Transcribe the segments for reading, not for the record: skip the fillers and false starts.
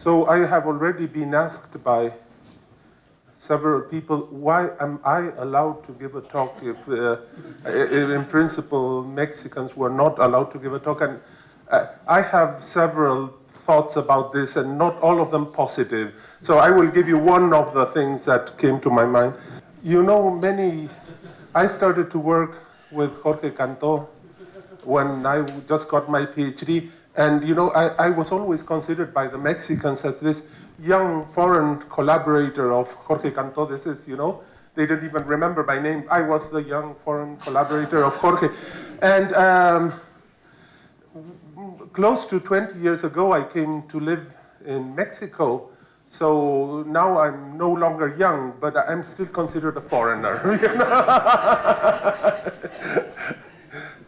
So I have already been asked by several people, why am I allowed to give a talk if in principle Mexicans were not allowed to give a talk? And I have several thoughts about this, and not all of them positive. So I will give you one of the things that came to my mind. You know, I started to work with Jorge Cantó when I just got my PhD, and you know, I was always considered by the Mexicans as this young foreign collaborator of Jorge Cantó. This is, you know, they didn't even remember my name. I was the young foreign collaborator of Jorge. And close to 20 years ago, I came to live in Mexico. So now I'm no longer young, but I'm still considered a foreigner. You know?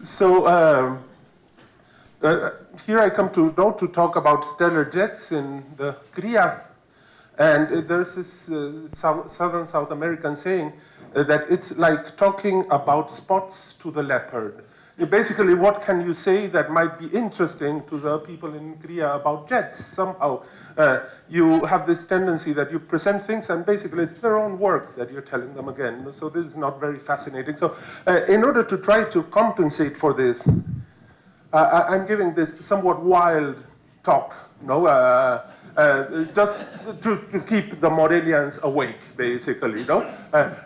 So here I come to talk about stellar jets in the CRIA. And there's this Southern South American saying that it's like talking about spots to the leopard. Basically, what can you say that might be interesting to the people in CRIA about jets? Somehow you have this tendency that you present things and basically it's their own work that you're telling them again. So this is not very fascinating. So in order to try to compensate for this, I'm giving this somewhat wild talk, just to keep the Morelians awake, basically.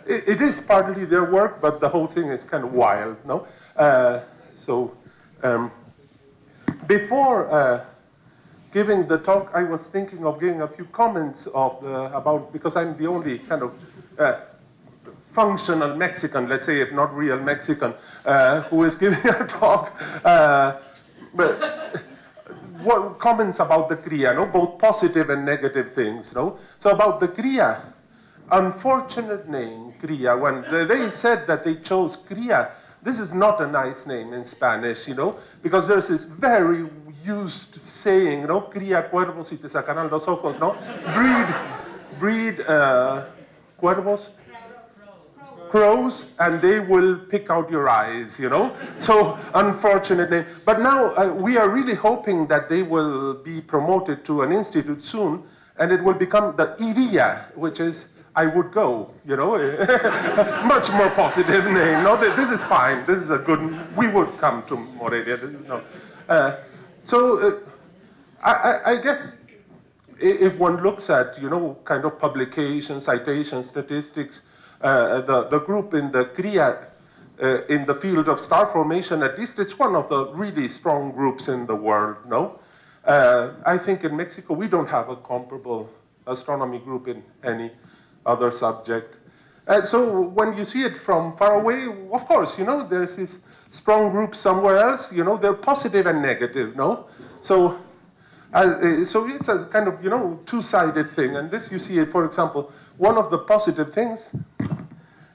It is partly their work, but the whole thing is kind of wild. Before giving the talk, I was thinking of giving a few comments about, because I'm the only kind of functional Mexican, let's say, if not real Mexican, who is giving a talk. What comments about the CRIA, both positive and negative things. So about the CRIA, unfortunate name, CRIA. When they said that they chose CRIA, this is not a nice name in Spanish, because there's this very used saying, cría cuervos y te sacarán los ojos, breed cuervos, crows, and they will pick out your eyes, So, unfortunate name. But now we are really hoping that they will be promoted to an institute soon, and it will become the IRIA, which is I would go, much more positive name. No, this is fine. This is a good. We would come to Morelia. I guess if one looks at kind of publications, citations, statistics, the group in the CRIA in the field of star formation, at least it's one of the really strong groups in the world. I think in Mexico we don't have a comparable astronomy group in any other subject. So when you see it from far away, of course, there's this strong group somewhere else, they're positive and negative, So it's a kind of, two-sided thing. And this you see, for example, one of the positive things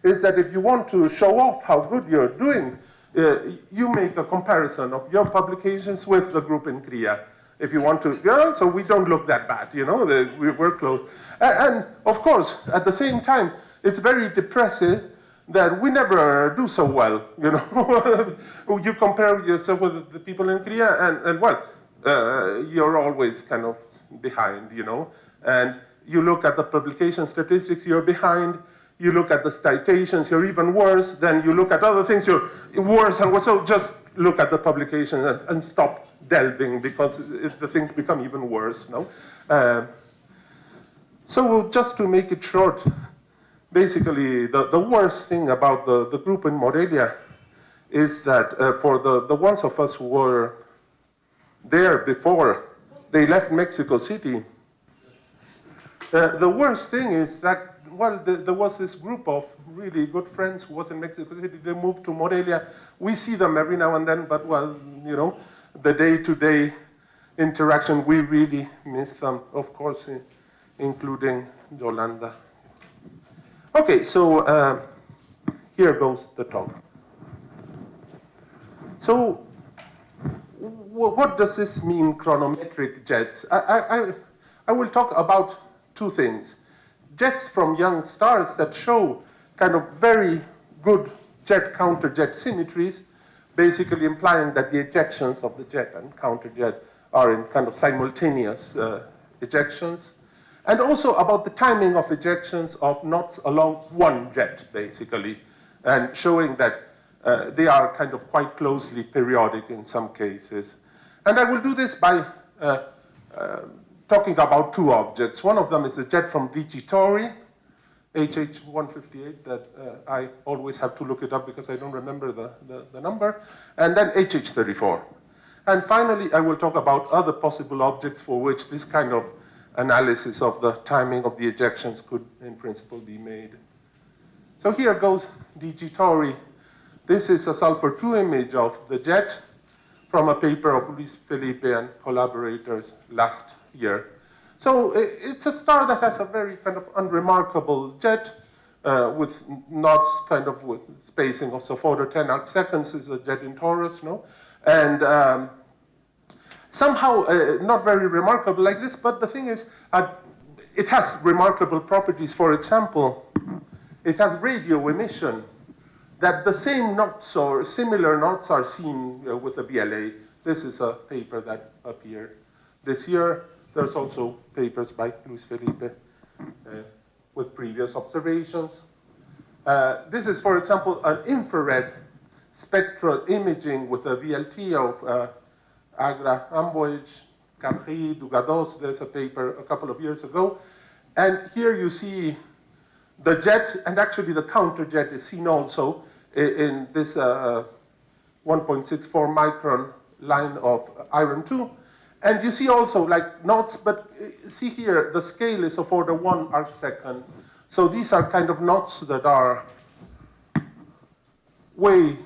is that if you want to show off how good you're doing, you make a comparison of your publications with the group in CRIA. If you want to, so we don't look that bad, we're close. And of course, at the same time, it's very depressing that we never do so well, You compare yourself with the people in CRIA, and well, you're always kind of behind, And you look at the publication statistics, you're behind. You look at the citations, you're even worse. Then you look at other things, you're worse and worse. So just look at the publications and stop delving, because the things become even worse, So just to make it short, basically the worst thing about the group in Morelia is that for the ones of us who were there before they left Mexico City, the worst thing is that, well, there was this group of really good friends who was in Mexico City. They moved to Morelia. We see them every now and then, but, well, the day-to-day interaction, we really miss them, of course, including Yolanda. Okay, so here goes the talk. So what does this mean, chronometric jets? I will talk about two things. Jets from young stars that show kind of very good jet-counter-jet symmetries, basically implying that the ejections of the jet and counter-jet are in kind of simultaneous ejections, and also about the timing of ejections of knots along one jet, basically, and showing that they are kind of quite closely periodic in some cases. And I will do this by talking about two objects. One of them is a jet from Digitori, HH158, that I always have to look it up because I don't remember the number, and then HH34. And finally, I will talk about other possible objects for which this kind of analysis of the timing of the ejections could, in principle, be made. So here goes Digitori. This is a sulfur-2 image of the jet from a paper of Luis Felipe and collaborators last year. So it's a star that has a very kind of unremarkable jet with knots kind of with spacing of so 4 to 10 arc seconds is a jet in Taurus, no? And somehow not very remarkable like this, but the thing is it has remarkable properties. For example, it has radio emission that the same knots or similar knots are seen with the BLA. This is a paper that appeared this year. There's also papers by Luis Felipe with previous observations. This is, for example, an infrared spectral imaging with a VLT of Agra, Amboij, Capri, Dugados. There's a paper a couple of years ago. And here you see the jet, and actually the counter jet is seen also in this 1.64 micron line of iron 2. And you see also like knots, but see here, the scale is of order 1 arc second. So these are kind of knots that are way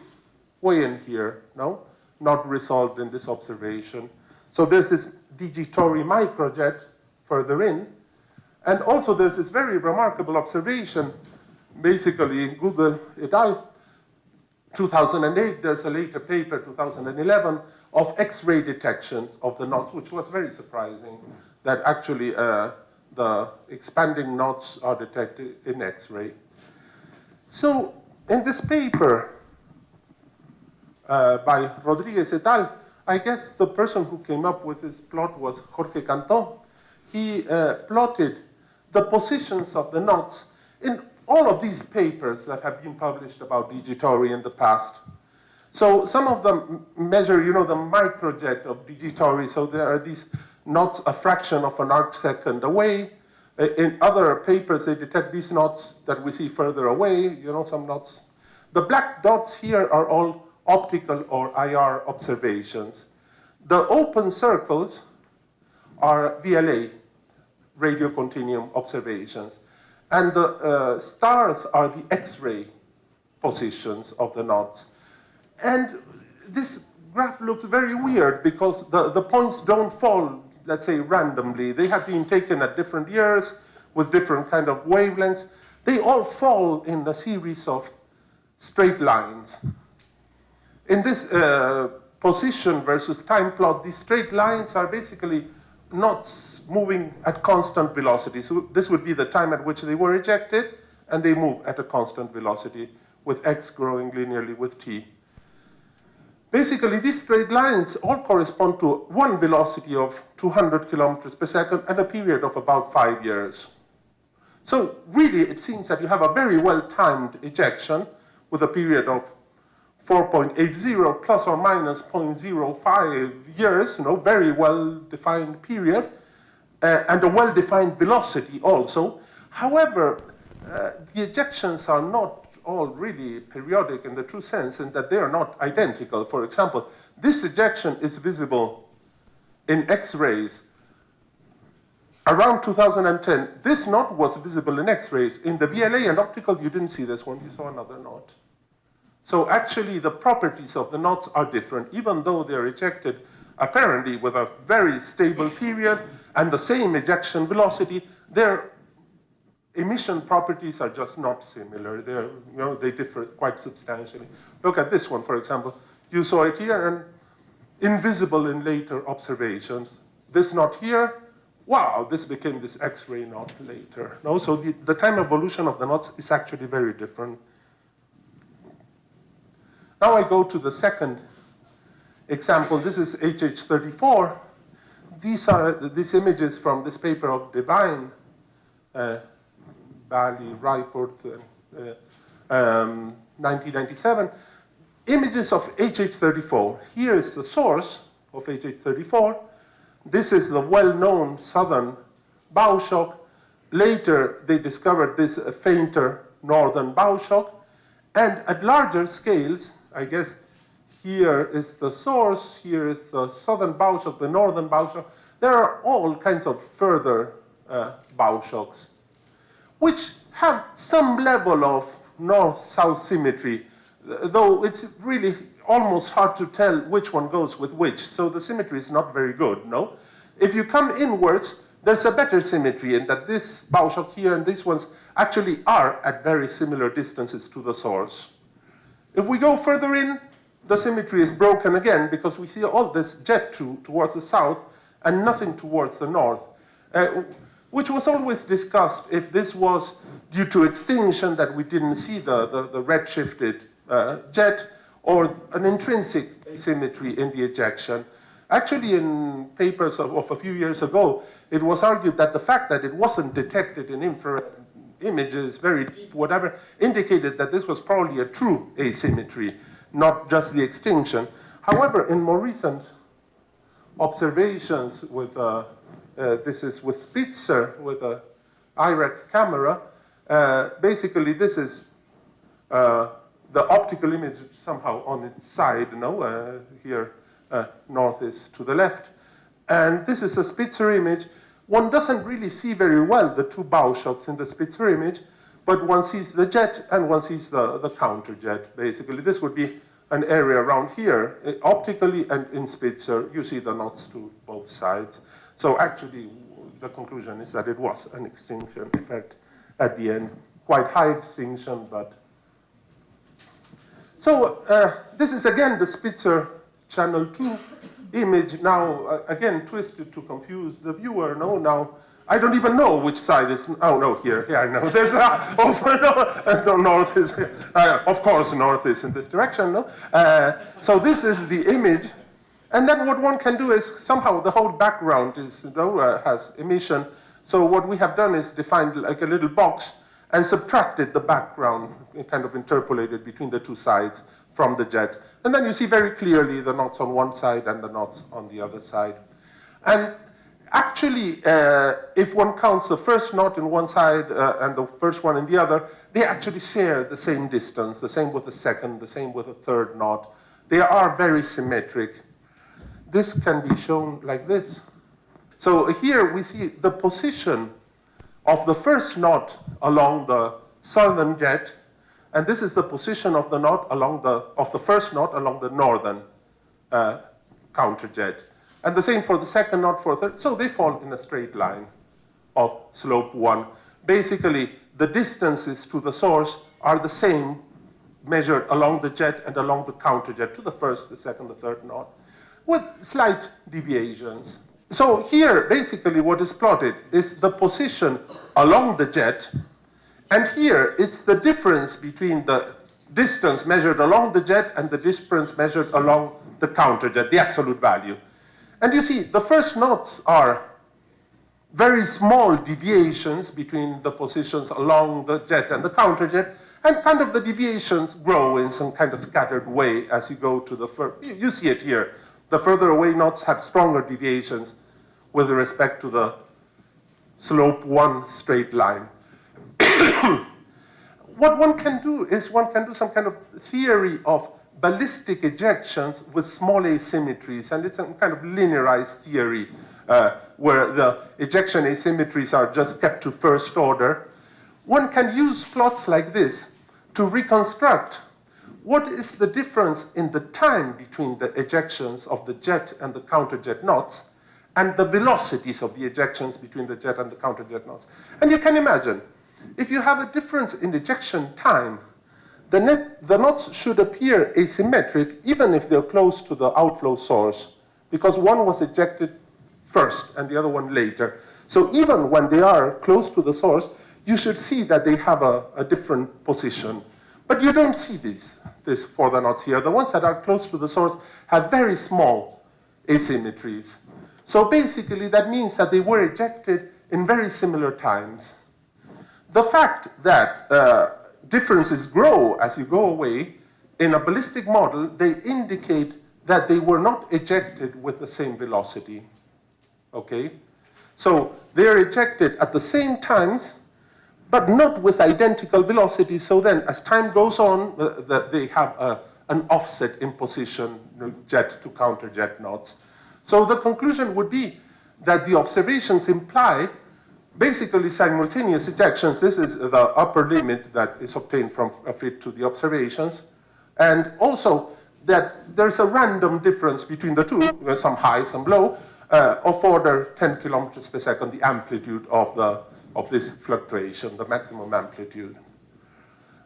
in here, no? Not resolved in this observation. So there's this Digitori microjet further in. And also there's this very remarkable observation, basically in Google et al. 2008, there's a later paper, 2011, of X-ray detections of the knots, which was very surprising, that actually the expanding knots are detected in X-ray. So in this paper by Rodriguez et al., I guess the person who came up with this plot was Jorge Cantó. He plotted the positions of the knots in all of these papers that have been published about Digitori in the past. So some of them measure, you know, the microjet of Digitori. So there are these knots a fraction of an arc second away. In other papers, they detect these knots that we see further away, you know, some knots. The black dots here are all optical or IR observations. The open circles are VLA, radio continuum observations. And the stars are the X-ray positions of the knots. And this graph looks very weird because the points don't fall, let's say, randomly. They have been taken at different years with different kind of wavelengths. They all fall in a series of straight lines. In this position versus time plot, these straight lines are basically knots moving at constant velocity. So this would be the time at which they were ejected, and they move at a constant velocity, with x growing linearly with t. Basically, these straight lines all correspond to one velocity of 200 kilometers per second and a period of about 5 years. So really, it seems that you have a very well-timed ejection with a period of 4.80 plus or minus 0.05 years, you know, very well-defined period, and a well-defined velocity also. However, the ejections are not all really periodic in the true sense, in that they are not identical. For example, this ejection is visible in X-rays around 2010. This knot was visible in X-rays. In the VLA and optical, you didn't see this one, you saw another knot. So actually, the properties of the knots are different, even though they're ejected apparently with a very stable period and the same ejection velocity. Their emission properties are just not similar. They're, you know, they differ quite substantially. Look at this one, for example. You saw it here and invisible in later observations. This knot here, wow, this became this X-ray knot later. No? So the time evolution of the knots is actually very different. Now I go to the second example. This is HH34. these are these images from this paper of Devine, Bali, Raiport, 1997. Images of HH34. Here is the source of HH34. This is the well-known southern bow shock. Later, they discovered this fainter northern bow shock. And at larger scales, I guess here is the source, here is the southern bow shock, the northern bow shock. There are all kinds of further bow shocks, which have some level of north-south symmetry, though it's really almost hard to tell which one goes with which. So the symmetry is not very good, no? If you come inwards, there's a better symmetry in that this bow shock here and these ones actually are at very similar distances to the source. If we go further in, the symmetry is broken again because we see all this jet towards the south and nothing towards the north, which was always discussed if this was due to extinction that we didn't see the red-shifted jet, or an intrinsic asymmetry in the ejection. Actually, in papers of a few years ago, it was argued that the fact that it wasn't detected in infrared images, very deep, whatever, indicated that this was probably a true asymmetry, not just the extinction. However, in more recent observations with, this is with Spitzer, with an IRAC camera, basically this is the optical image somehow on its side, here north is to the left. And this is a Spitzer image. One doesn't really see very well the two bow shocks in the Spitzer image, but one sees the jet and one sees the counter jet, basically. This would be an area around here. Optically and in Spitzer, you see the knots to both sides. So actually, the conclusion is that it was an extinction effect at the end. Quite high extinction, but... So this is again the Spitzer channel 2 image, now again twisted to confuse the viewer. No, now I don't even know which side is. Oh no, here I know. There's no, north is of course north is in this direction. No, so this is the image, and then what one can do is somehow the whole background is has emission. So what we have done is defined like a little box and subtracted the background, kind of interpolated between the two sides from the jet. And then you see very clearly the knots on one side and the knots on the other side. And actually, if one counts the first knot in one side and the first one in the other, they actually share the same distance, the same with the second, the same with the third knot. They are very symmetric. This can be shown like this. So here we see the position of the first knot along the southern jet, and this is the position of the knot along the first knot along the northern counter jet. And the same for the second knot, for the third. So they fall in a straight line of slope 1. Basically, the distances to the source are the same measured along the jet and along the counter jet to the first, the second, the third knot, with slight deviations. So here, basically, what is plotted is the position along the jet, and here it's the difference between the distance measured along the jet and the difference measured along the counter jet, the absolute value. And you see, the first knots are very small deviations between the positions along the jet and the counter jet, and kind of the deviations grow in some kind of scattered way as you go to the first. You see it here. The further away knots have stronger deviations with respect to the slope 1 straight line. What one can do is one can do some kind of theory of ballistic ejections with small asymmetries, and it's a kind of linearized theory where the ejection asymmetries are just kept to first order. One can use plots like this to reconstruct what is the difference in the time between the ejections of the jet and the counterjet knots, and the velocities of the ejections between the jet and the counterjet knots. And you can imagine, if you have a difference in ejection time, the knots should appear asymmetric even if they're close to the outflow source, because one was ejected first and the other one later. So even when they are close to the source, you should see that they have a different position. But you don't see this for the knots here. The ones that are close to the source have very small asymmetries. So basically, that means that they were ejected in very similar times. The fact that differences grow as you go away, in a ballistic model, they indicate that they were not ejected with the same velocity, okay? So they're ejected at the same times, but not with identical velocity. So then, as time goes on, they have an offset in position, jet to counter jet knots. So the conclusion would be that the observations imply basically simultaneous ejections. This is the upper limit that is obtained from a fit to the observations. And also that there's a random difference between the two, some high, some low, of order 10 kilometers per second, the amplitude of this fluctuation, the maximum amplitude.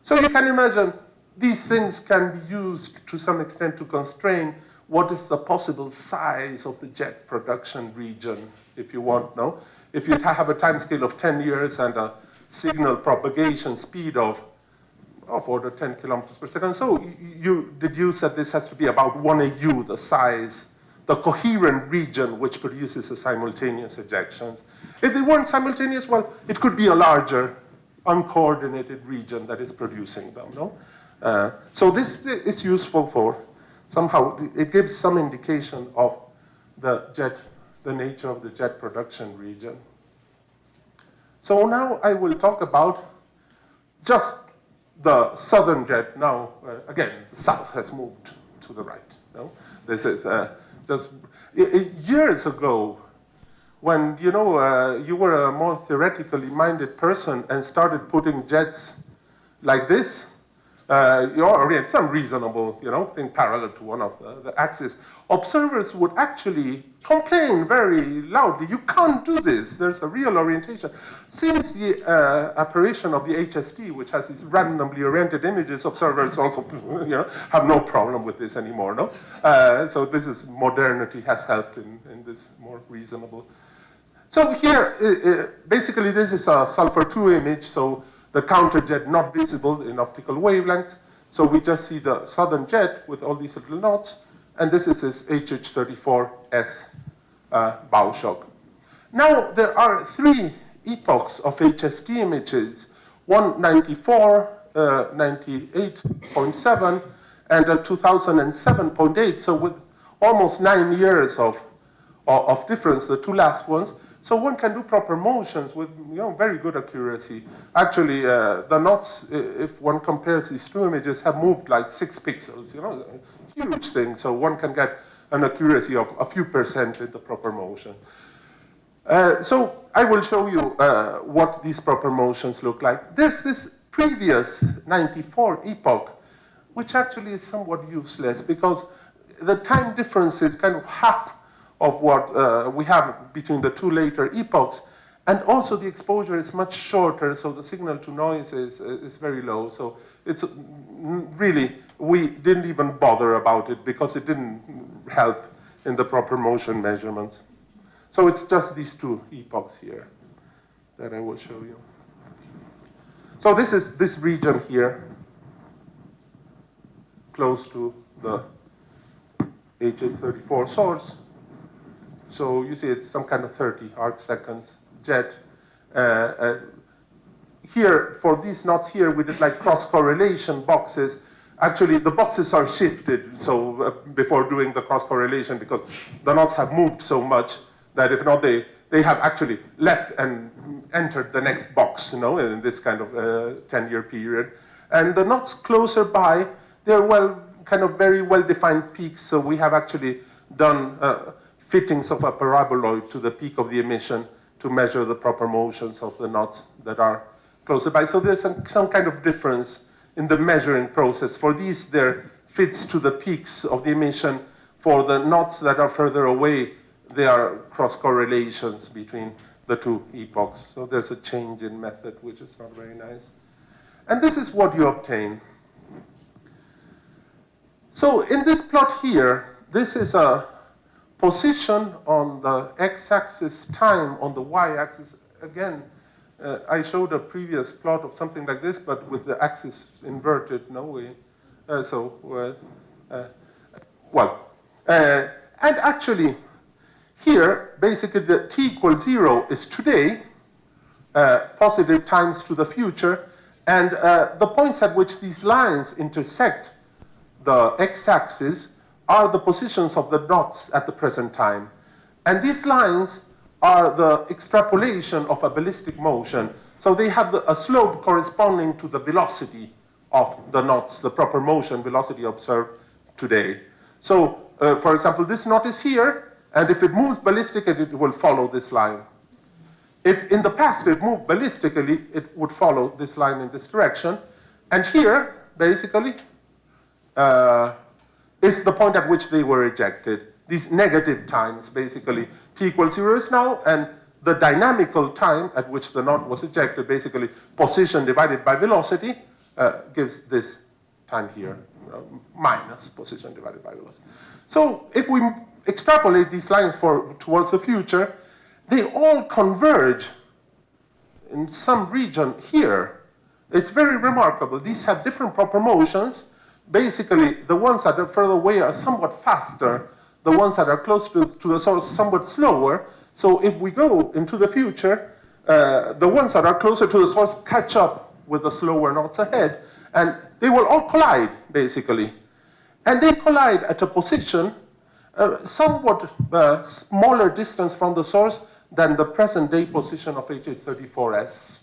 So you can imagine these things can be used to some extent to constrain what is the possible size of the jet production region, if you want, no? If you have a time scale of 10 years and a signal propagation speed of order 10 kilometers per second, so you deduce that this has to be about 1 AU, the size, the coherent region which produces the simultaneous ejections. If they weren't simultaneous, well, it could be a larger, uncoordinated region that is producing them, no? So this is useful for, somehow, it gives some indication of the nature of the jet production region. So now I will talk about just the southern jet. Now, again, the south has moved to the right. No? This is just years ago, when you were a more theoretically minded person and started putting jets like this, or some reasonable, thing parallel to one of the axes, observers would actually complain very loudly. You can't do this. There's a real orientation. Since the apparition of the HST, which has these randomly oriented images, observers also have no problem with this anymore. No, so this is modernity has helped in this more reasonable. So here, basically, this is a sulfur-2 image. So the counter jet not visible in optical wavelengths. So we just see the southern jet with all these little knots. And this is this HH34S bow shock. Now, there are 3 epochs of HST images, 194, 98.7, and 2007.8. So with almost 9 years of difference, the 2 last ones. So one can do proper motions with very good accuracy. Actually, the knots, if one compares these 2 images, have moved like 6 pixels, huge thing. So one can get an accuracy of a few percent in the proper motion. So I will show you what these proper motions look like. There's this previous 94 epoch, which actually is somewhat useless because the time difference is kind of half of what we have between the 2 later epochs. And also the exposure is much shorter, so the signal to noise is very low. So it's really, we didn't even bother about it because it didn't help in the proper motion measurements. So it's just these 2 epochs here that I will show you. So this is this region here, close to the HH34 source. So you see it's some kind of 30 arc seconds jet. Here, for these knots here, we did like cross-correlation boxes. Actually, the boxes are shifted, so before doing the cross-correlation, because the knots have moved so much that if not, they have actually left and entered the next box, in this kind of 10-year period. And the knots closer by, they're very well-defined peaks, so we have actually done fittings of a paraboloid to the peak of the emission to measure the proper motions of the knots that are closer by. So there's some kind of difference in the measuring process. For these, they're fits to the peaks of the emission. For the knots that are further away, there are cross-correlations between the 2 epochs. So there's a change in method, which is not very nice. And this is what you obtain. So in this plot here, this is a position on the x-axis, time on the y-axis. Again, I showed a previous plot of something like this, but with the axis inverted. And actually, Here, basically, the t equals 0 is today, positive times to the future, and the points at which these lines intersect the x-axis are the positions of the dots at the present time. And these lines are the extrapolation of a ballistic motion. So they have a slope corresponding to the velocity of the knots, the proper motion velocity observed today. So, for example, this knot is here, and if it moves ballistically, it will follow this line. If in the past it moved ballistically, it would follow this line in this direction. And here, basically, is the point at which they were ejected. These negative times, basically, t equals 0 is now, and the dynamical time at which the knot was ejected, basically position divided by velocity, gives this time here, minus position divided by velocity. So if we extrapolate these lines towards the future, they all converge in some region here. It's very remarkable. These have different proper motions. Basically, the ones that are further away are somewhat faster. The ones that are close to the source somewhat slower. So if we go into the future, the ones that are closer to the source catch up with the slower knots ahead, and they will all collide, basically. And they collide at a position somewhat smaller distance from the source than the present-day position of HH34S.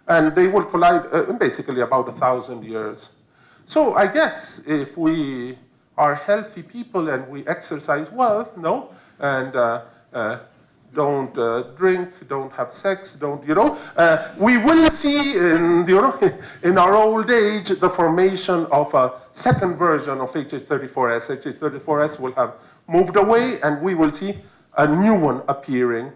And they will collide basically about 1,000 years. So I guess if we are healthy people and we exercise well, and don't drink, don't have sex, we will see in our old age the formation of a second version of HH34S. HH34S will have moved away, and we will see a new one appearing,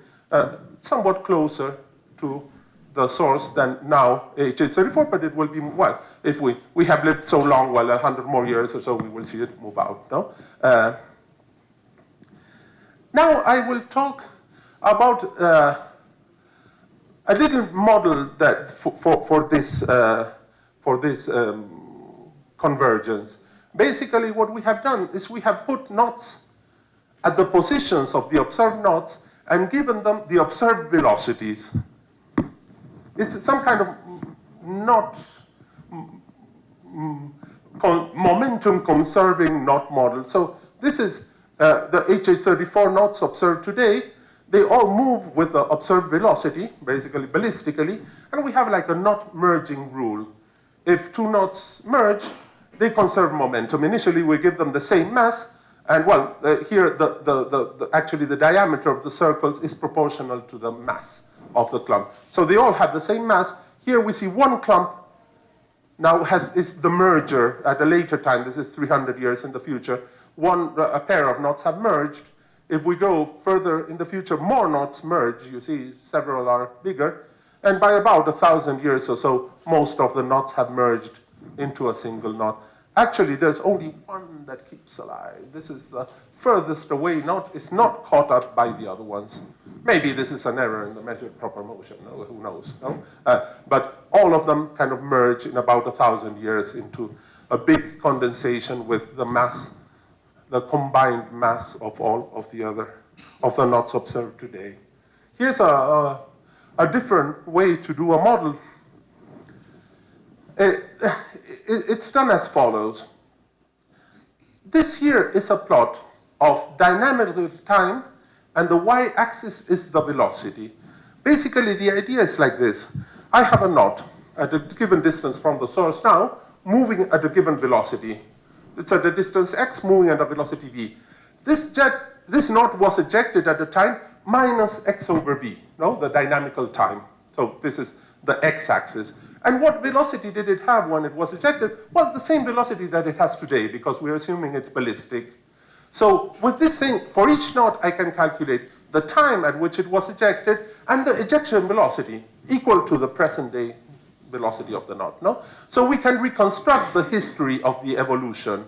somewhat closer to the source than now HH34, but it will be, well, if we have lived so long, 100 more years or so, we will see it move out, Now I will talk about a little model that for this convergence. Basically, what we have done is we have put knots at the positions of the observed knots and given them the observed velocities. It's some kind of knot momentum conserving knot model. So this is the HH34 knots observed today. They all move with the observed velocity, basically ballistically, and we have like a knot merging rule. If two knots merge, they conserve momentum. Initially, we give them the same mass, and well, here actually the diameter of the circles is proportional to the mass of the clump. So they all have the same mass. Here we see one clump now is the merger at a later time. This is 300 years in the future. A pair of knots have merged. If we go further in the future, more knots merge. You see several are bigger. And by about 1,000 years or so, most of the knots have merged into a single knot. Actually, there's only one that keeps alive. This is the furthest away knot. It's not caught up by the other ones. Maybe this is an error in the measured proper motion. Who knows? But all of them kind of merge in about 1,000 years into a big condensation with the mass, the combined mass of all of the knots observed today. Here's a different way to do a model. It's done as follows. This here is a plot of dynamic time, and the y-axis is the velocity. Basically, the idea is like this. I have a knot at a given distance from the source now, moving at a given velocity. It's at a distance x, moving at a velocity v. This knot was ejected at the time minus x over v, the dynamical time. So this is the x-axis. And what velocity did it have when it was ejected? Well, the same velocity that it has today, because we're assuming it's ballistic. So with this thing, for each knot, I can calculate the time at which it was ejected and the ejection velocity equal to the present day velocity of the knot. So we can reconstruct the history of the evolution.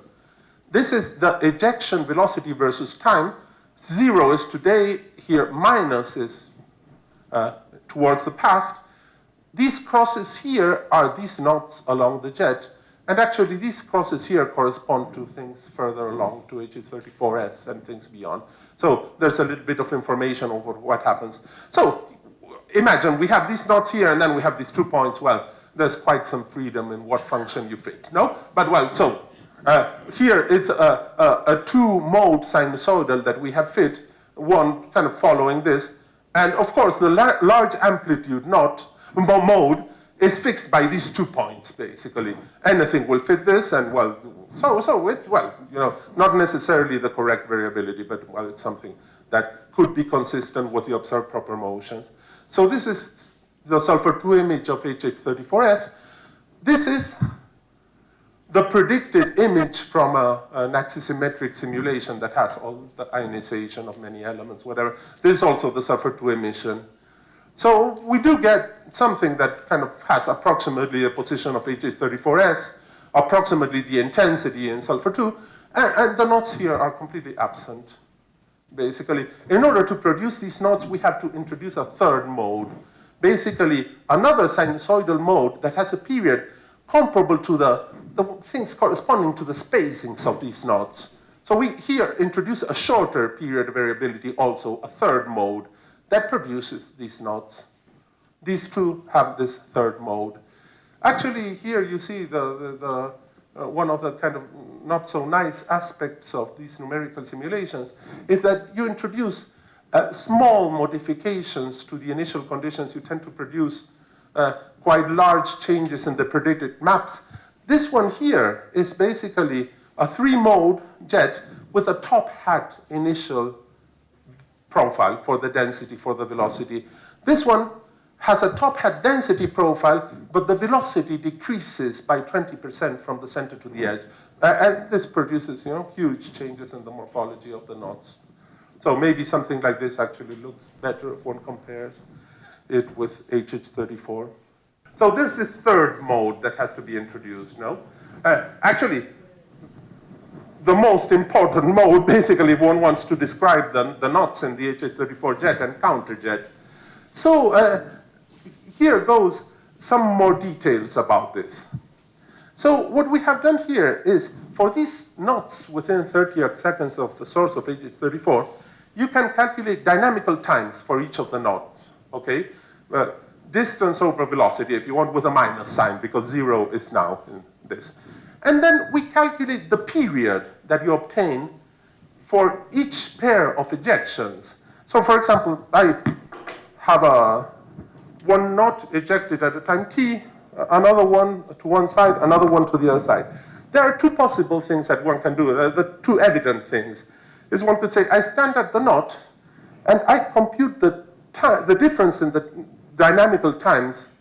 This is the ejection velocity versus time. 0 is today, here minus is towards the past. These crosses here are these knots along the jet, and actually these crosses here correspond to things further along, to HH34S and things beyond. So there's a little bit of information over what happens. So imagine we have these knots here, and then we have these 2 points. Well, there's quite some freedom in what function you fit, no? But well, so here it's a 2-mode sinusoidal that we have fit, one kind of following this. And of course, the large amplitude mode is fixed by these 2 points, basically. Anything will fit this, and well, not necessarily the correct variability, but well, it's something that could be consistent with the observed proper motions. So this is the sulfur 2 image of HH34S. This is the predicted image from an axisymmetric simulation that has all the ionization of many elements, whatever. This is also the sulfur 2 emission. So we do get something that kind of has approximately the position of HH34S, approximately the intensity in sulfur 2, and the knots here are completely absent. Basically, in order to produce these knots, we have to introduce a 3rd mode. Basically, another sinusoidal mode that has a period comparable to the things corresponding to the spacings of these knots. So we here introduce a shorter period variability, also a 3rd mode, that produces these knots. These two have this 3rd mode. Actually, here you see one of the kind of not so nice aspects of these numerical simulations is that you introduce small modifications to the initial conditions. You tend to produce quite large changes in the predicted maps. This one here is basically a 3-mode jet with a top hat initial profile for the density, for the velocity. This one has a top hat density profile, but the velocity decreases by 20% from the center to the edge. And this produces, huge changes in the morphology of the knots. So maybe something like this actually looks better if one compares it with HH34. So there's this 3rd mode that has to be introduced, no? Actually, the most important mode, basically, if one wants to describe the knots in the HH34 jet and counterjet. So here goes some more details about this. So what we have done here is, for these knots within 30 seconds of the source of HH34, you can calculate dynamical times for each of the knots, okay? Distance over velocity, if you want, with a minus sign, because 0 is now in this. And then we calculate the period that you obtain for each pair of ejections. So for example, I have one knot ejected at a time t, another one to one side, another one to the other side. There are 2 possible things that one can do. The 2 evident things is one could say, I stand at the knot, and I compute the difference in the dynamical times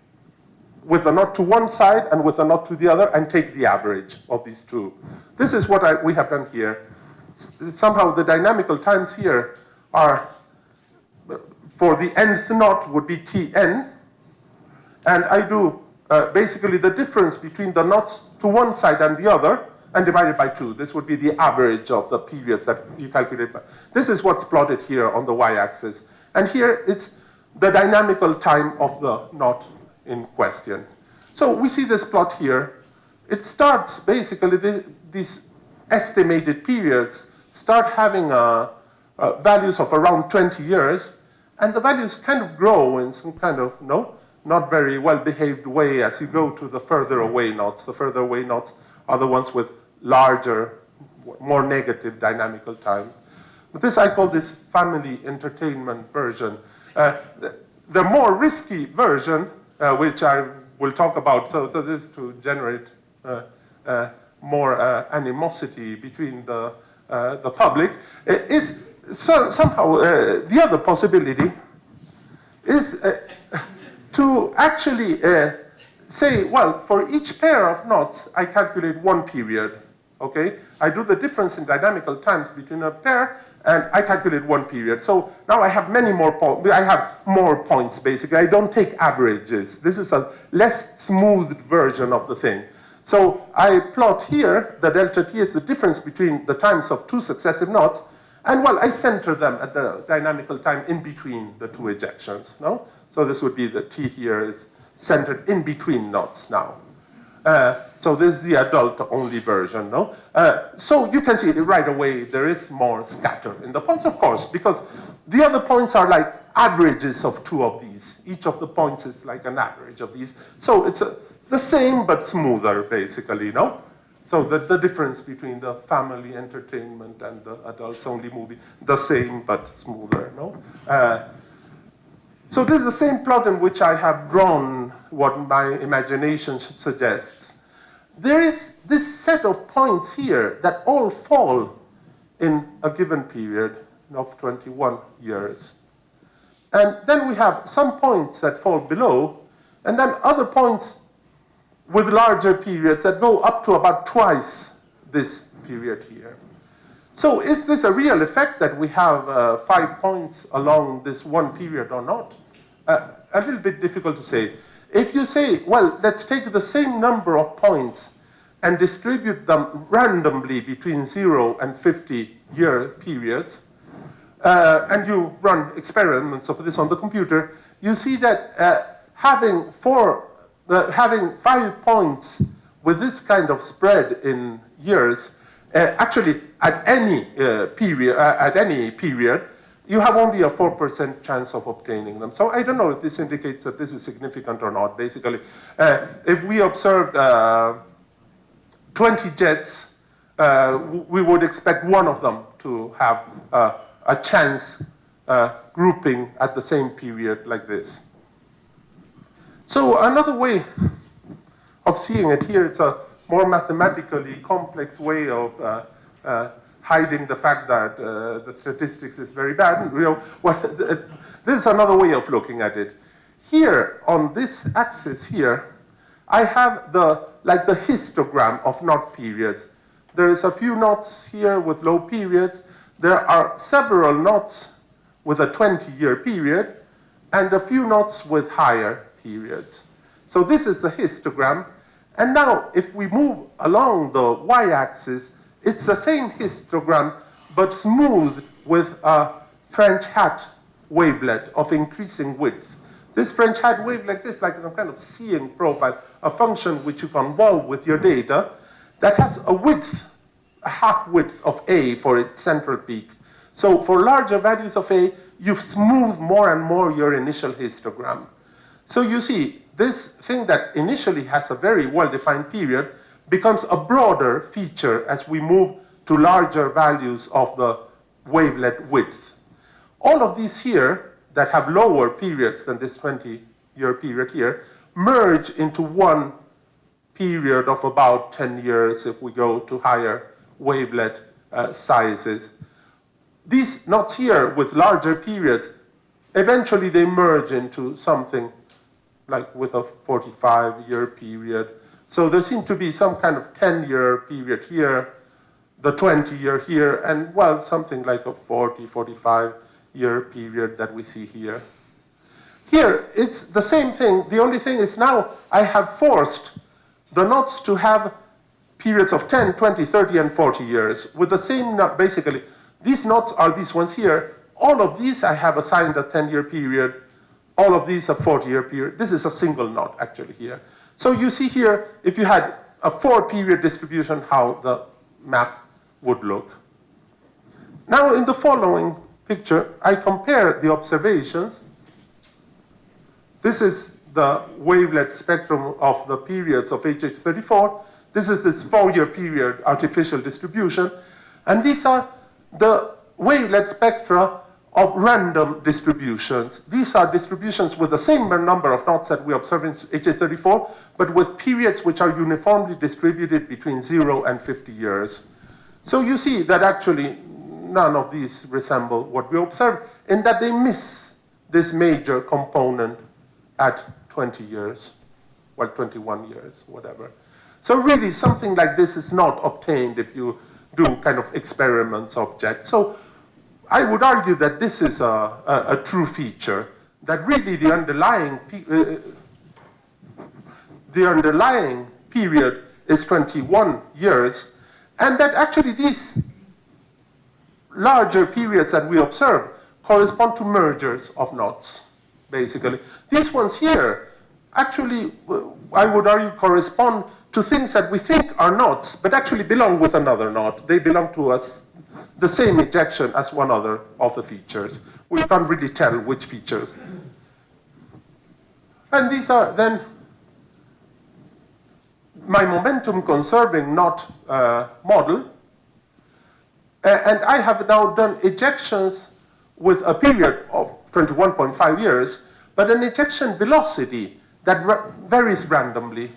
with the knot to one side and with the knot to the other, and take the average of these 2. This is what we have done here. Somehow the dynamical times here are, for the nth knot would be Tn, and I do basically the difference between the knots to one side and the other, and divided by 2. This would be the average of the periods that you calculate. This is what's plotted here on the y-axis. And here it's the dynamical time of the knot in question. So we see this plot here. It starts basically, these estimated periods start having values of around 20 years, and the values kind of grow in some kind of, not very well-behaved way as you go to the further away knots. The further away knots are the ones with larger, more negative dynamical times. But this, I call this family entertainment version. The more risky version, which I will talk about, so this is to generate more animosity between the public, is somehow the other possibility is to actually say, well, for each pair of knots, I calculate 1 period, okay? I do the difference in dynamical times between a pair, and I calculate 1 period. So now I have many more points. I have more points, basically. I don't take averages. This is a less smooth version of the thing. So I plot here the delta t is the difference between the times of 2 successive knots, and well, I center them at the dynamical time in between the 2 ejections, no? So this would be the t here is centered in between knots now. So this is the adult-only version, no? So you can see right away there is more scatter in the points, of course, because the other points are like averages of two of these. Each of the points is like an average of these. So it's the same but smoother, basically, no? So the difference between the family entertainment and the adults-only movie, the same but smoother, no? So this is the same plot in which I have drawn what my imagination suggests. There is this set of points here that all fall in a given period of 21 years. And then we have some points that fall below, and then other points with larger periods that go up to about twice this period here. So is this a real effect that we have 5 points along this one period or not? A little bit difficult to say. If you say, well, let's take the same number of points and distribute them randomly between 0 and 50-year periods, and you run experiments of this on the computer, you see that having 5 points with this kind of spread in years, actually at any period, you have only a 4% chance of obtaining them. So I don't know if this indicates that this is significant or not. Basically, if we observed 20 jets, we would expect one of them to have a chance grouping at the same period like this. So another way of seeing it here, it's a more mathematically complex way of hiding the fact that the statistics is very bad. You know, this is another way of looking at it. Here, on this axis here, I have the histogram of knot periods. There is a few knots here with low periods. There are several knots with a 20-year period, and a few knots with higher periods. So this is the histogram. And now, if we move along the y-axis, it's the same histogram, but smooth with a French hat wavelet of increasing width. This French hat wavelet is like some kind of seeing profile, a function which you can involve with your data that has a width, a half width of A for its central peak. So for larger values of A, you smooth more and more your initial histogram. So you see, this thing that initially has a very well-defined period becomes a broader feature as we move to larger values of the wavelet width. All of these here that have lower periods than this 20-year period here merge into one period of about 10 years if we go to higher wavelet sizes. These knots here with larger periods, eventually they merge into something like with a 45-year period. So there seems to be some kind of 10-year period here, the 20-year here, and, well, something like a 40, 45-year period that we see here. Here, it's the same thing. The only thing is now I have forced the knots to have periods of 10, 20, 30, and 40 years with the same knot, basically. These knots are these ones here. All of these I have assigned a 10-year period. All of these a 40-year period. This is a single knot, actually, here. So you see here, if you had a 4-period distribution, how the map would look. Now, in the following picture, I compare the observations. This is the wavelet spectrum of the periods of HH34. This is this 4-year period artificial distribution. And these are the wavelet spectra of random distributions. These are distributions with the same number of knots that we observe in HH34, but with periods which are uniformly distributed between 0 and 50 years. So you see that actually none of these resemble what we observed in that they miss this major component at 20 years, well, 21 years, whatever. So really something like this is not obtained if you do kind of experiments of jets. So I would argue that this is a true feature, that really the underlying period is 21 years, and that actually these larger periods that we observe correspond to mergers of knots, basically. These ones here actually, I would argue, correspond to things that we think are knots, but actually belong with another knot. They belong to us, the same ejection as one other of the features. We can't really tell which features. And these are then my momentum conserving knot model. And I have now done ejections with a period of 21.5 years, but an ejection velocity that varies randomly.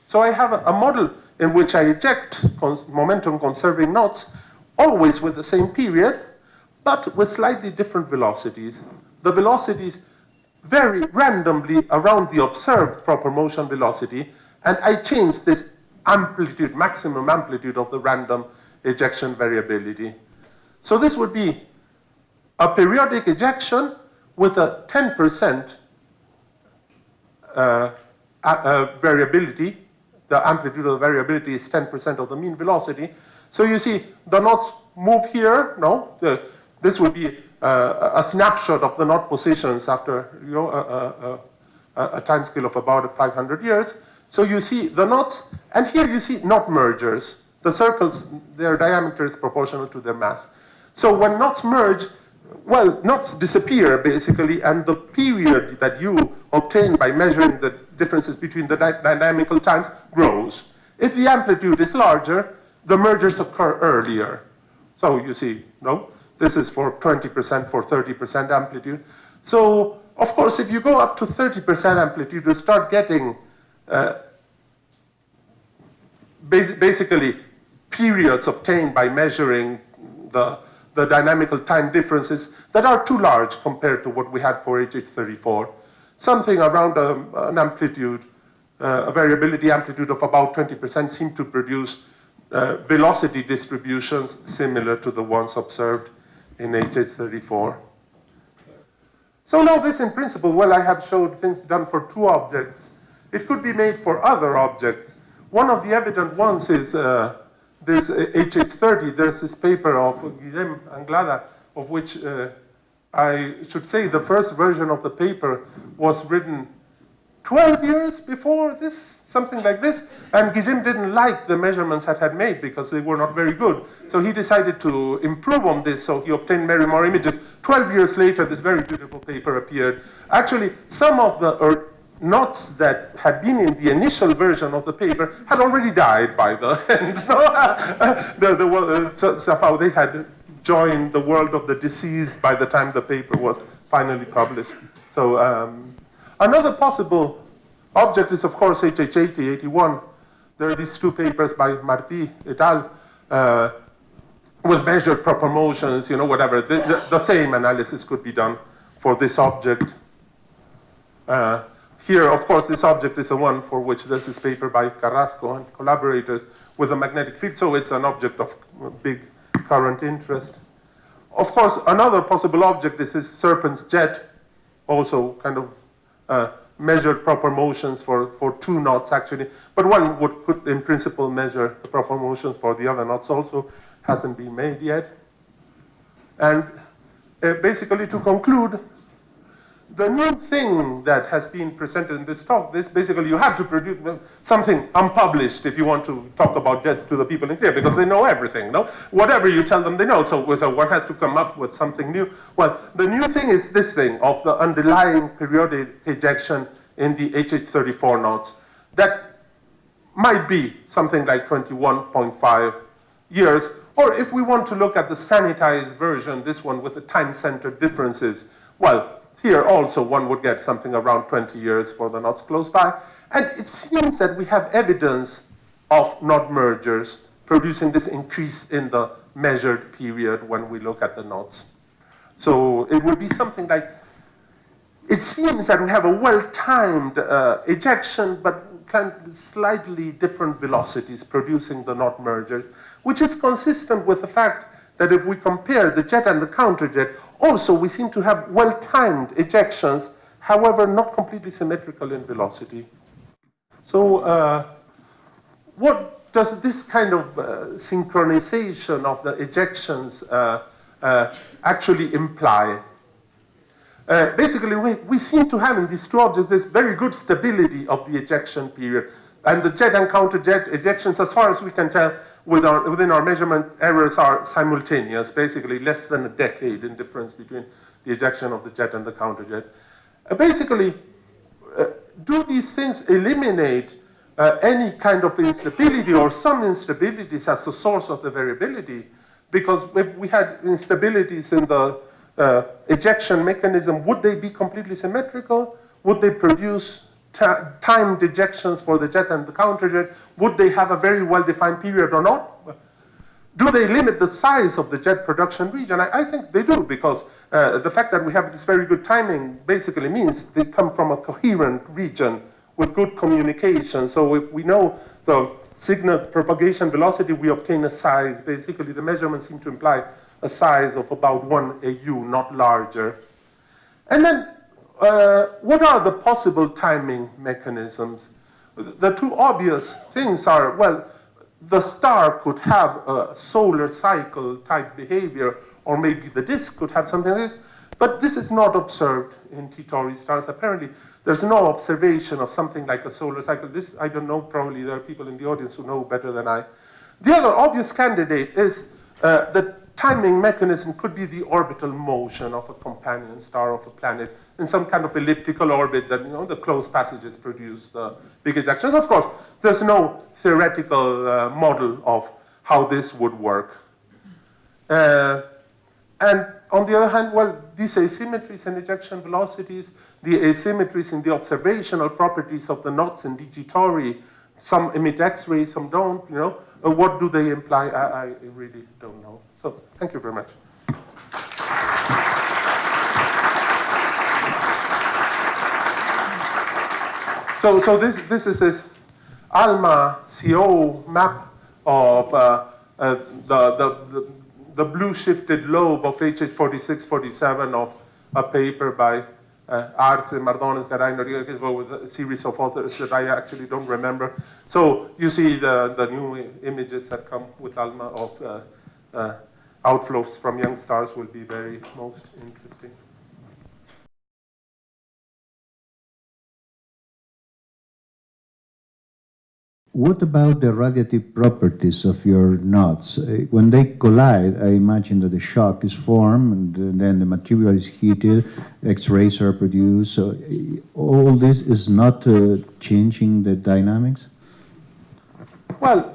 So I have a model in which I eject momentum conserving knots, always with the same period, but with slightly different velocities. The velocities vary randomly around the observed proper motion velocity, and I change this amplitude, maximum amplitude of the random ejection variability. So this would be a periodic ejection with a 10% variability. The amplitude of the variability is 10% of the mean velocity. So you see the knots move here. No, this would be a snapshot of the knot positions after a time scale of about 500 years. So you see the knots, and here you see knot mergers. The circles, their diameter is proportional to their mass. So when knots merge, well, knots disappear basically, and the period that you obtain by measuring the differences between the dynamical times grows. If the amplitude is larger, the mergers occur earlier. So you see, no, this is for 20%, for 30% amplitude. So, of course, if you go up to 30% amplitude, you start getting basically periods obtained by measuring the dynamical time differences that are too large compared to what we had for HH34. Something around an amplitude, a variability amplitude of about 20% seem to produce velocity distributions similar to the ones observed in HH34. So now this in principle, well, I have showed things done for two objects. It could be made for other objects. One of the evident ones is this HH30. There's this paper of Guillem Anglada, of which I should say the first version of the paper was written 12 years before this, something like this. And Guillem didn't like the measurements that had made because they were not very good. So he decided to improve on this, so he obtained many more images. 12 years later, this very beautiful paper appeared. Actually, some of the knots that had been in the initial version of the paper had already died by the end. Somehow they had joined the world of the deceased by the time the paper was finally published. So another possible object is, of course, HH80, 81. There are these two papers by Martí et al. With measured proper motions, whatever. The same analysis could be done for this object. Here, of course, this object is the one for which there's this paper by Carrasco and collaborators with a magnetic field, so it's an object of big current interest. Of course, another possible object is this Serpent's jet, also kind of measured proper motions for two knots, actually. But one could, in principle, measure the proper motions for the other knots also. Hasn't been made yet. And basically, to conclude, the new thing that has been presented in this talk, basically you have to produce something unpublished if you want to talk about jets to the people in here, because they know everything, no? Whatever you tell them, they know, so one has to come up with something new. Well, the new thing is this thing of the underlying periodic ejection in the HH34 knots. That might be something like 21.5 years, or if we want to look at the sanitized version, this one with the time-centered differences, well, here also one would get something around 20 years for the knots close by. And it seems that we have evidence of knot mergers producing this increase in the measured period when we look at the knots. So it would be something like, it seems that we have a well-timed ejection, but kind of slightly different velocities producing the knot mergers, which is consistent with the fact that if we compare the jet and the counterjet, also we seem to have well-timed ejections, however not completely symmetrical in velocity. So what does this kind of synchronization of the ejections actually imply? Basically, we seem to have in these two objects this very good stability of the ejection period. And the jet and counterjet ejections, as far as we can tell, within our measurement, errors are simultaneous, basically less than a decade in difference between the ejection of the jet and the counterjet. Do these things eliminate any kind of instability or some instabilities as the source of the variability? Because if we had instabilities in the ejection mechanism, would they be completely symmetrical? Would they produce timed ejections for the jet and the counterjet? Would they have a very well-defined period or not? Do they limit the size of the jet production region? I think they do, because the fact that we have this very good timing basically means they come from a coherent region with good communication. So if we know the signal propagation velocity, we obtain a size. Basically, the measurements seem to imply a size of about 1 AU, not larger. And then, what are the possible timing mechanisms? The two obvious things are, well, the star could have a solar cycle type behavior, or maybe the disk could have something like this, but this is not observed in T-Tauri stars. Apparently, there's no observation of something like a solar cycle. This, I don't know, probably there are people in the audience who know better than I. The other obvious candidate is the timing mechanism could be the orbital motion of a companion star of a planet in some kind of elliptical orbit that, the closed passages produce the big ejections. Of course, there's no theoretical model of how this would work. And on the other hand, well, these asymmetries in ejection velocities, the asymmetries in the observational properties of the knots in DG Tauri, some emit X-rays, some don't, what do they imply? I really don't know. So thank you very much. So this is this ALMA CO map of the blue shifted lobe of HH4647 of a paper by Arce, Mardones, Garay, Noriega, with a series of authors that I actually don't remember. So you see the new images that come with ALMA of outflows from young stars will be very most interesting. What about the radiative properties of your knots? When they collide, I imagine that the shock is formed, and then the material is heated, X-rays are produced. So all this is not changing the dynamics? Well,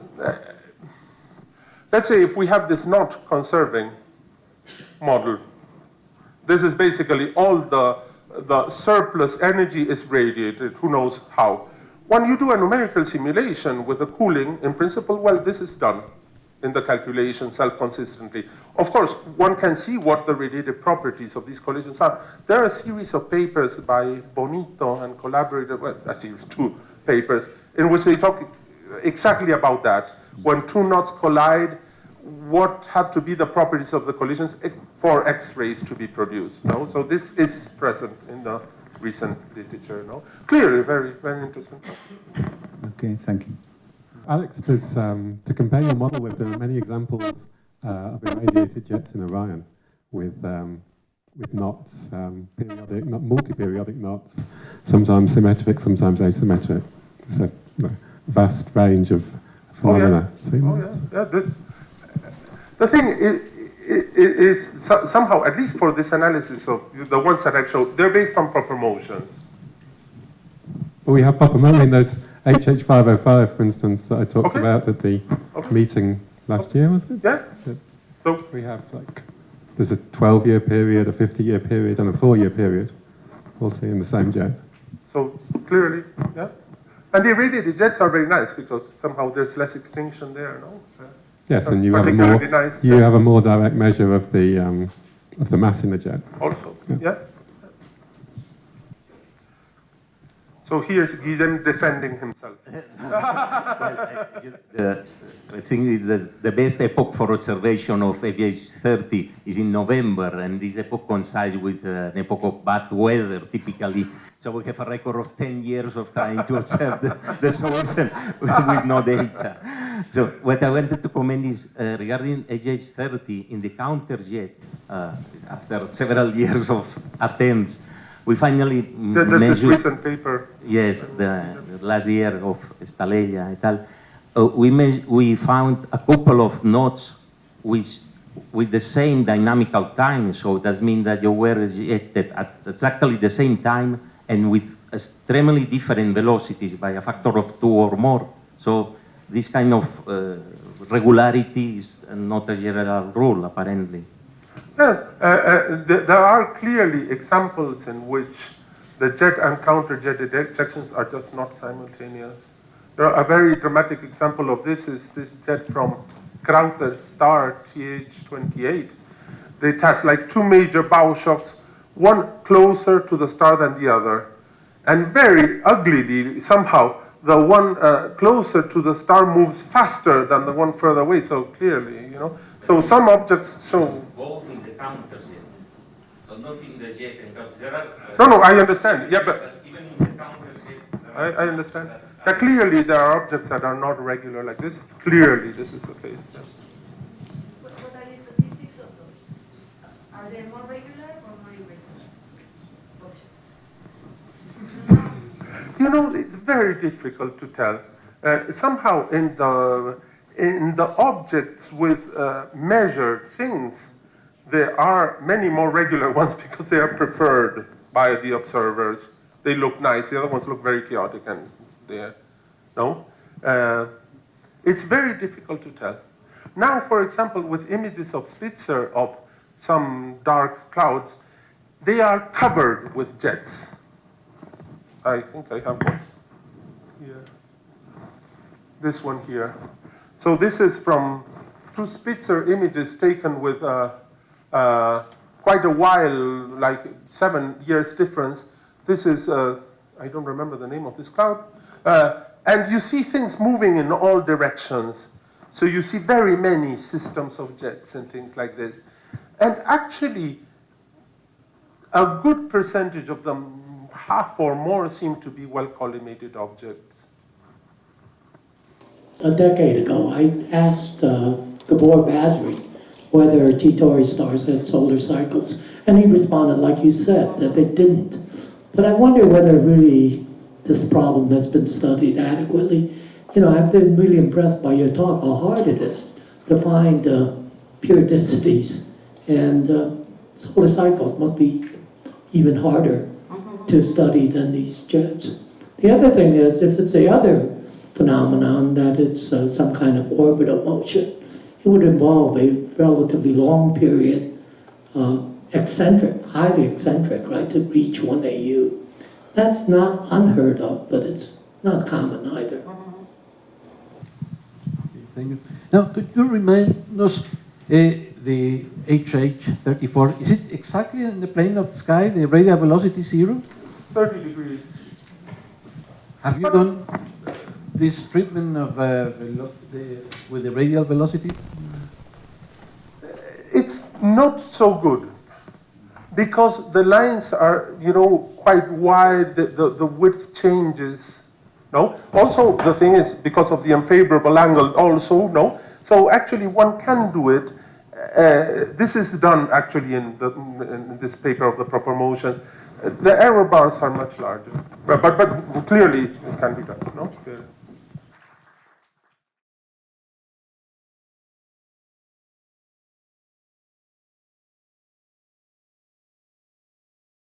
let's say if we have this knot conserving model, this is basically all the surplus energy is radiated, who knows how. When you do a numerical simulation with the cooling, in principle, well, this is done in the calculation self-consistently. Of course, one can see what the radiative properties of these collisions are. There are a series of papers by Bonito and collaborators, well, a series, 2 papers, in which they talk exactly about that. When 2 knots collide, what have to be the properties of the collisions for X-rays to be produced? No? So this is present in the recent literature, Clearly, very, very interesting. Okay, thank you. Alex, to compare your model with, there are many examples of irradiated jets in Orion with knots, periodic, multi-periodic knots, sometimes symmetric, sometimes asymmetric. It's a vast range of phenomena. The thing is somehow, at least for this analysis of the ones that I've showed, they're based on proper motions. Well, we have proper motion. There's HH505, for instance, that I talked about at the meeting last year, was it? Yeah. So we have there's a 12-year period, a 50-year period, and a 4-year period, all see in the same jet. So clearly, yeah. And the irradiated jets are very nice because somehow there's less extinction there, Yes, and you have a more direct measure of the mass in the jet. Also, yeah. So here's Guillem defending himself. I think the best epoch for observation of AVH30 is in November, and this epoch coincides with an epoch of bad weather, typically. So we have a record of 10 years of trying to observe the source with no data. So what I wanted to comment is regarding AVH30 in the counterjet, after several years of attempts, we finally That's this measured, recent paper. yes, the last year of Staleya et al. We found a couple of nodes with the same dynamical time, so that means that you were ejected at exactly the same time and with extremely different velocities by a factor of 2 or more. So this kind of regularity is not a general rule, apparently. Yeah, there are clearly examples in which the jet and counter-jet ejections are just not simultaneous. A very dramatic example of this is this jet from Crowther's star TH28. It has like 2 major bow shocks, one closer to the star than the other. And very uglily, somehow, the one closer to the star moves faster than the one further away, so clearly, you know. So some objects show... Both in the counter jet, so not in the jet and counter. There are, No, I understand, yeah, but even in the counter jet, I understand. Clearly, there are objects that are not regular like this. Clearly, this is the case. Yes. What are the statistics of those? Are they more regular or more irregular objects? You know, it's very difficult to tell. Somehow, in the objects with measured things, there are many more regular ones because they are preferred by the observers. They look nice. The other ones look very chaotic and they're, no? It's very difficult to tell. Now, for example, with images of Spitzer of some dark clouds, they are covered with jets. I think I have one here. This one here. So this is from 2 Spitzer images taken with quite a while, like 7 years difference. This is, I don't remember the name of this cloud. And you see things moving in all directions. So you see very many systems of jets and things like this. And actually, a good percentage of them, half or more, seem to be well-collimated objects. A decade ago, I asked Gabor Basri whether T-Tauri stars had solar cycles, and he responded like you said, that they didn't. But I wonder whether really this problem has been studied adequately. You know, I've been really impressed by your talk, how hard it is to find periodicities, and solar cycles must be even harder to study than these jets. The other thing is, if it's the other phenomenon, that it's some kind of orbital motion, it would involve a relatively long period, eccentric, highly eccentric, right, to reach 1 AU. That's not unheard of, but it's not common either. Thank you. Now, could you remind us the HH34, is it exactly in the plane of the sky, the radial velocity 0? 30 degrees. Have you done this treatment of with the radial velocity? It's not so good because the lines are, you know, quite wide, the width changes, no? Also, the thing is, because of the unfavorable angle also, no? So actually one can do it. This is done actually in this paper of the proper motion. The error bars are much larger, but clearly it can be done, no?